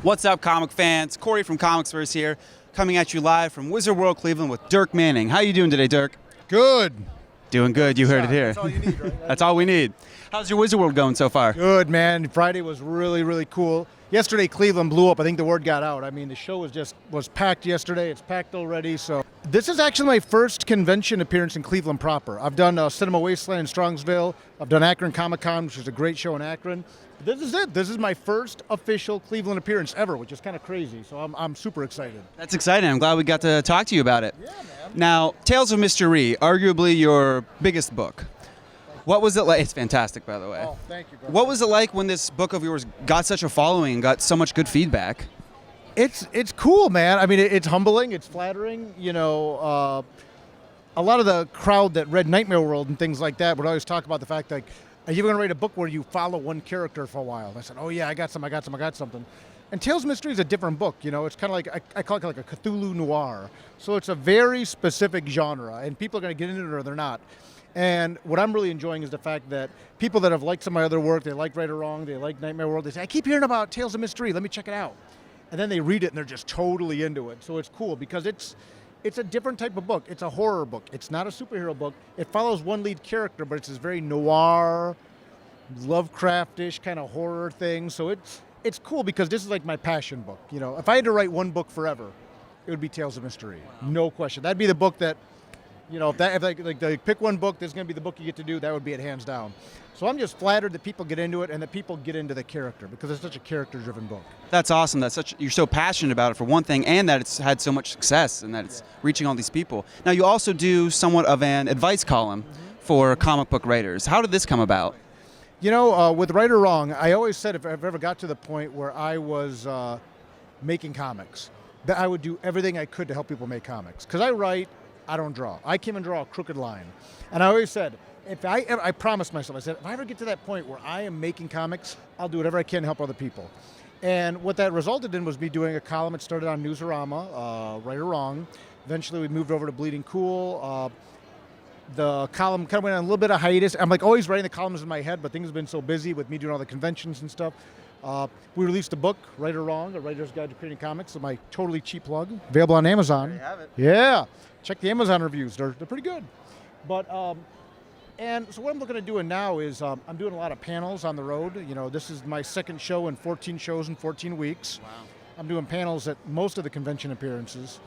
What's up, comic fans? Corey from ComicsVerse here, coming at you live from Wizard World Cleveland with Dirk Manning. How you doing today, Dirk? Good. Doing good. You heard it here. That's all you need, right? That's all we need. How's your Wizard World going so far? Good, man. Friday was really, really cool. Yesterday, Cleveland blew up. I think the word got out. I mean, the show was packed yesterday. It's packed already. So this is actually my first convention appearance in Cleveland proper. I've done Cinema Wasteland in Strongsville. I've done Akron Comic Con, which is a great show in Akron. This is it. This is my first official Cleveland appearance ever, which is kind of crazy. So I'm super excited. That's exciting. I'm glad we got to talk to you about it. Yeah, man. Now, Tales of Mr. RHEE, arguably your biggest book. What was it like? It's fantastic, by the way. Oh, thank you, bro. What was it like when this book of yours got such a following and got so much good feedback? It's cool, man. I mean, it's humbling. It's flattering. You know, a lot of the crowd that read Nightmare World and things like that would always talk about the fact that, are you going to write a book where you follow one character for a while? And I said, oh yeah, I got something. And Tales of Mystery is a different book. You know, it's kind of like, I call it like a Cthulhu noir. So it's a very specific genre, and people are going to get into it or they're not. And what I'm really enjoying is the fact that people that have liked some of my other work, they like Right or Wrong, they like Nightmare World, they say, I keep hearing about Tales of Mystery, let me check it out. And then they read it and they're just totally into it. So it's cool because it's a different type of book. It's a horror book. It's not a superhero book. It follows one lead character, but it's this very noir, Lovecraftish kind of horror thing. So it's cool because this is like my passion book. You know, if I had to write one book forever, it would be Tales of Mystery. Wow. No question. That'd be the book that, you know, if they pick one book that's going to be the book you get to do, that would be it hands down. So I'm just flattered that people get into it and that people get into the character because it's such a character-driven book. That's awesome. You're so passionate about it for one thing, and that it's had so much success and that it's reaching all these people. Now you also do somewhat of an advice column for comic book writers. How did this come about? You know, with Right or Wrong, I always said if I've ever got to the point where I was making comics, that I would do everything I could to help people make comics. Because I write, I don't draw. I can't even draw a crooked line. And I always said, I promised myself, I said, if I ever get to that point where I am making comics, I'll do whatever I can to help other people. And what that resulted in was me doing a column. It started on Newsarama, Right or Wrong. Eventually we moved over to Bleeding Cool. The column kind of went on a little bit of hiatus. I'm like always writing the columns in my head, but things have been so busy with me doing all the conventions and stuff. We released a book, Right or Wrong, A Writer's Guide to Creating Comics, so my totally cheap plug, available on Amazon. There you have it. Yeah, check the Amazon reviews. They're pretty good. But and so what I'm looking at doing now is I'm doing a lot of panels on the road. You know, this is my second show in 14 shows in 14 weeks. Wow. I'm doing panels at most of the convention appearances.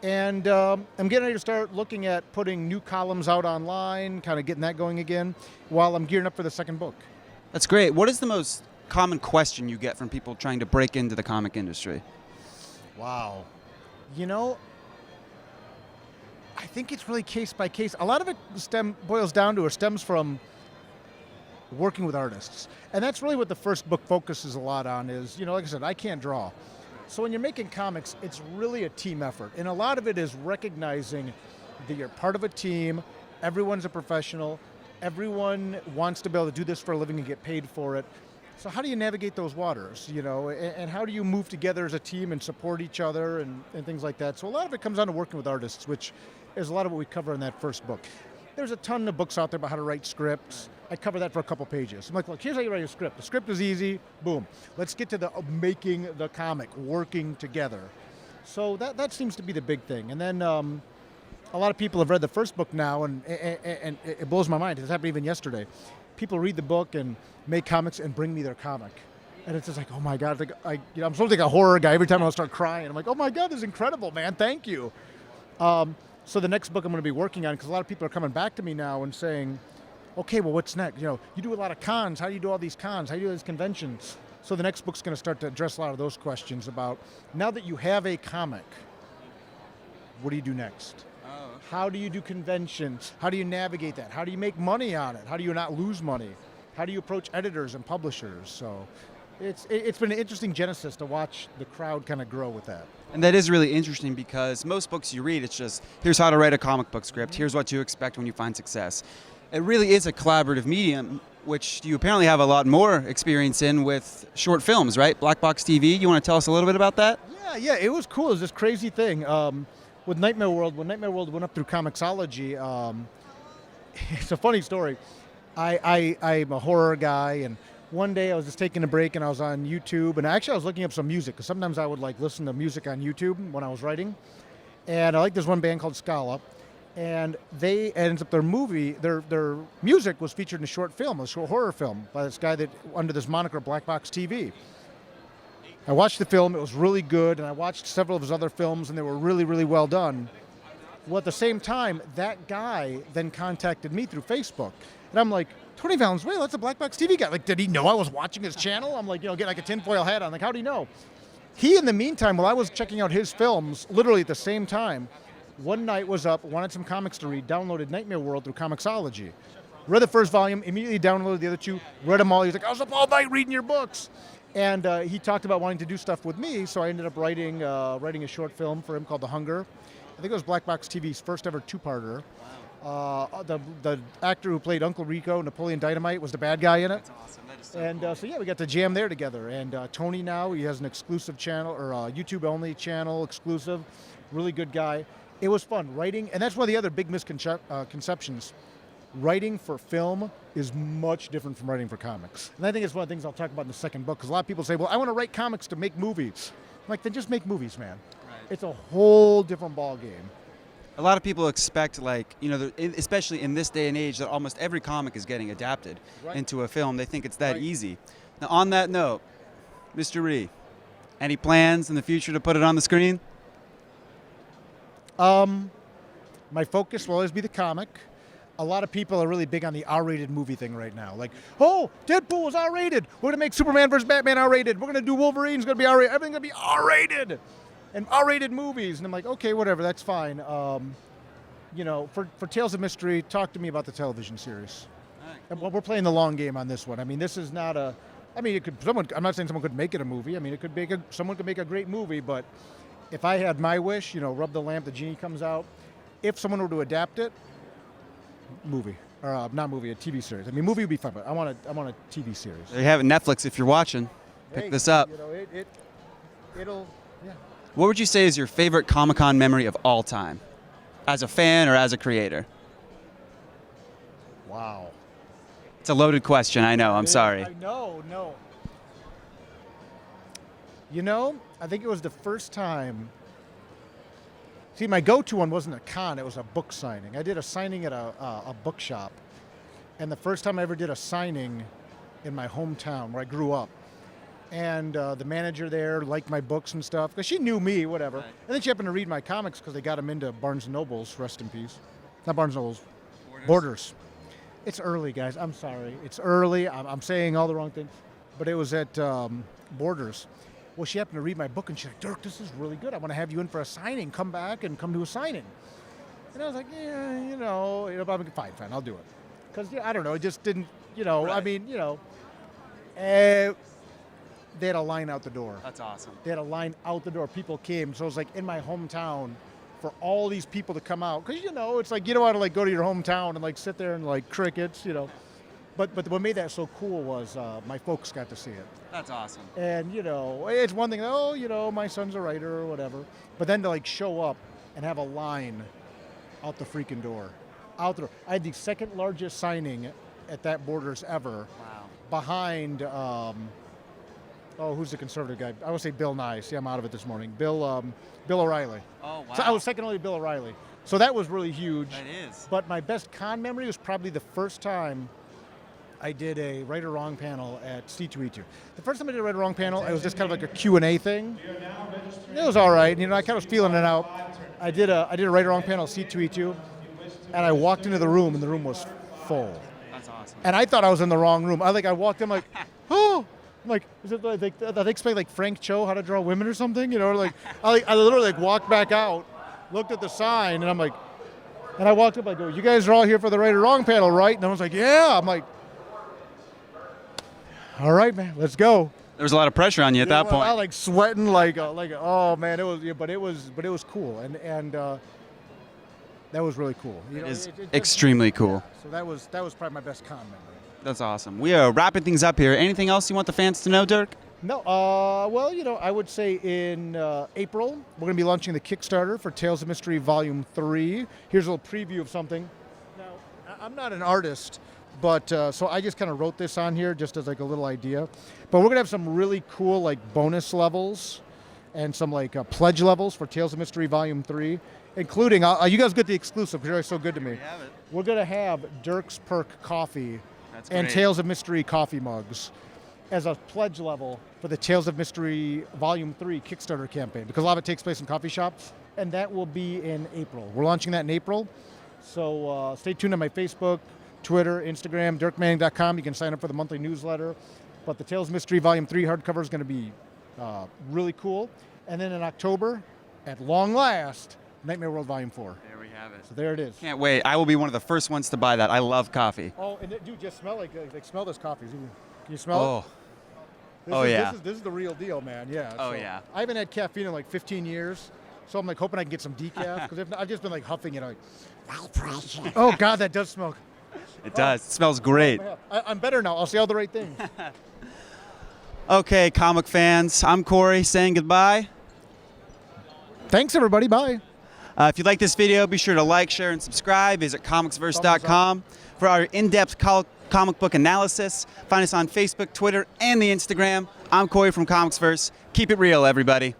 And I'm getting ready to start looking at putting new columns out online, kind of getting that going again, while I'm gearing up for the second book. That's great. What is the most common question you get from people trying to break into the comic industry? Wow. You know, I think it's really case by case. A lot of it boils down to or stems from working with artists. And that's really what the first book focuses a lot on is, you know, like I said, I can't draw. So when you're making comics, it's really a team effort. And a lot of it is recognizing that you're part of a team, everyone's a professional, everyone wants to be able to do this for a living and get paid for it. So how do you navigate those waters, you know, and how do you move together as a team and support each other and things like that? So a lot of it comes down to working with artists, which is a lot of what we cover in that first book. There's a ton of books out there about how to write scripts. I cover that for a couple pages. I'm like, look, here's how you write a script. The script is easy, boom. Let's get to the making the comic, working together. So that seems to be the big thing. And then a lot of people have read the first book now, and it blows my mind. It happened even yesterday. People read the book and make comics and bring me their comic. And it's just like, oh my God, I'm supposed to be like a horror guy. Every time I'll start crying, I'm like, oh my God, this is incredible, man, thank you. So the next book I'm going to be working on, because a lot of people are coming back to me now and saying, okay, well, what's next? You know, you do a lot of cons. How do you do all these cons? How do you do these conventions? So the next book's going to start to address a lot of those questions about, now that you have a comic, what do you do next? Oh. How do you do conventions? How do you navigate that? How do you make money on it? How do you not lose money? How do you approach editors and publishers? So it's been an interesting genesis to watch the crowd kind of grow with that. And that is really interesting because most books you read, it's just, here's how to write a comic book script, here's what to expect when you find success. It really is a collaborative medium, which you apparently have a lot more experience in with short films, right? BlackboxTV, you want to tell us a little bit about that? Yeah, it was cool. It was this crazy thing. With Nightmare World, when Nightmare World went up through Comixology, it's a funny story. I'm a horror guy, and one day I was just taking a break and I was on YouTube, and actually I was looking up some music, because sometimes I would like listen to music on YouTube when I was writing. And I like this one band called Scala, and they ends up their music was featured in a short film, a short horror film by this guy that under this moniker BlackboxTV. I watched the film, it was really good, and I watched several of his other films, and they were really, really well done. Well, at the same time, that guy then contacted me through Facebook, and I'm like, Tony Valenzuela, that's a BlackboxTV guy. Like, did he know I was watching his channel? I'm like, get like a tinfoil hat on. Like, how do you know? He, in the meantime, while I was checking out his films, literally at the same time, one night was up, wanted some comics to read, downloaded Nightmare World through Comixology. Read the first volume, immediately downloaded the other two, read them all. He was like, I was up all night reading your books. And he talked about wanting to do stuff with me, so I ended up writing a short film for him called The Hunger. I think it was BlackboxTV's first ever two-parter. The actor who played Uncle Rico, Napoleon Dynamite, was the bad guy in it. That's awesome. That is so And cool. so yeah, we got to jam there together. And Tony now, he has an exclusive channel, or a YouTube-only channel, exclusive. Really good guy. It was fun writing, and that's one of the other big misconceptions. Writing for film is much different from writing for comics. And I think it's one of the things I'll talk about in the second book, because a lot of people say, well, I want to write comics to make movies. I'm like, then just make movies, man. Right. It's a whole different ball game. A lot of people expect, like, especially in this day and age, that almost every comic is getting adapted Right. into a film. They think it's that Right. easy. Now, on that note, Mr. RHEE, any plans in the future to put it on the screen? My focus will always be the comic. A lot of people are really big on the R-rated movie thing right now. Like, oh, Deadpool is R-rated. We're going to make Superman versus Batman R-rated. We're going to do Wolverine's going to be R-rated. Everything's going to be R-rated. And R-rated movies. And I'm like, okay, whatever, that's fine. For Tales of Mystery, talk to me about the television series. And we're playing the long game on this one. I mean, this is not a... I mean, I'm not saying someone could make it a movie. I mean, someone could make a great movie, but if I had my wish, rub the lamp, the genie comes out. If someone were to adapt it, movie. Or not movie, a TV series. I mean, movie would be fun, but I want a TV series. There you have it, Netflix, if you're watching. Pick this up. It'll, yeah. What would you say is your favorite Comic-Con memory of all time? As a fan or as a creator? Wow. It's a loaded question, I know, I'm sorry. No. I think it was the first time. See, my go-to one wasn't a con, it was a book signing. I did a signing at a bookshop. And the first time I ever did a signing in my hometown where I grew up. And the manager there liked my books and stuff, because she knew me, whatever. Right. And then she happened to read my comics because they got them into Barnes & Noble's, rest in peace. Not Barnes & Noble's, Borders. It's early, guys, I'm sorry. It's early, I'm saying all the wrong things. But it was at Borders. Well, she happened to read my book, and she's like, Dirk, this is really good. I want to have you in for a signing. Come back and come to a signing. And I was like, yeah, fine, I'll do it. Because, I don't know, it just didn't, Right. I mean, they had a line out the door. That's awesome. They had a line out the door. People came. So it was like in my hometown for all these people to come out. Because, it's like you don't want to like go to your hometown and like sit there and like crickets, But what made that so cool was my folks got to see it. That's awesome. And, it's one thing, my son's a writer or whatever. But then to like show up and have a line out the freaking door. Out the door. I had the second largest signing at that Borders ever. Wow. Behind, who's the conservative guy? I would say Bill Nye. See, I'm out of it this morning. Bill O'Reilly. Oh, wow. So I was second only to Bill O'Reilly. So that was really huge. That is. But my best con memory was probably the first time I did a right or wrong panel at C2E2. The first time I did a right or wrong panel, it was just kind of like a Q&A thing. It was all right. I kind of was feeling it out. I did a right or wrong panel at C2E2, and I walked into the room, and the room was full. That's awesome. And I thought I was in the wrong room. I walked in like, oh, I'm like, is it like they explain like Frank Cho how to draw women or something? I literally walked back out, looked at the sign, and I'm like, and I walked up, I go, you guys are all here for the right or wrong panel, right? And I was like, yeah. I'm like, all right, man, let's go. There was a lot of pressure on you at that point. I was like sweating, oh man, it was cool, and that was really cool. It is extremely cool. So that was probably my best con memory. That's awesome. We are wrapping things up here. Anything else you want the fans to know, Dirk? No, I would say in April, we're going to be launching the Kickstarter for Tales of Mystery Volume 3. Here's a little preview of something. Now, I'm not an artist, But so I just kind of wrote this on here just as like a little idea. But we're gonna have some really cool like bonus levels and some like pledge levels for Tales of Mystery Volume 3, including, you guys get the exclusive because you're so good to me. We're gonna have Dirk's Perk coffee and Tales of Mystery coffee mugs as a pledge level for the Tales of Mystery Volume 3 Kickstarter campaign, because a lot of it takes place in coffee shops, and that will be in April. We're launching that in April, so stay tuned on my Facebook, Twitter, Instagram, dirkmanning.com. You can sign up for the monthly newsletter. But the Tales of Mystery Volume 3 hardcover is going to be really cool. And then in October, at long last, Nightmare World Volume 4. There we have it. So there it is. Can't wait. I will be one of the first ones to buy that. I love coffee. Oh, and dude, just smell smell this coffee. Can you smell it? Yeah. This is the real deal, man. Yeah. Oh, so yeah. I haven't had caffeine in like 15 years, so I'm like hoping I can get some decaf because I've just been like huffing it. Like, oh God, that does smell. It does. It smells great. I'm better now. I'll say all the right things. Okay, comic fans, I'm Corey saying goodbye. Thanks, everybody. Bye. If you like this video, be sure to like, share, and subscribe. Visit comicsverse.com for our in-depth comic book analysis. Find us on Facebook, Twitter, and the Instagram. I'm Corey from ComicsVerse. Keep it real, everybody.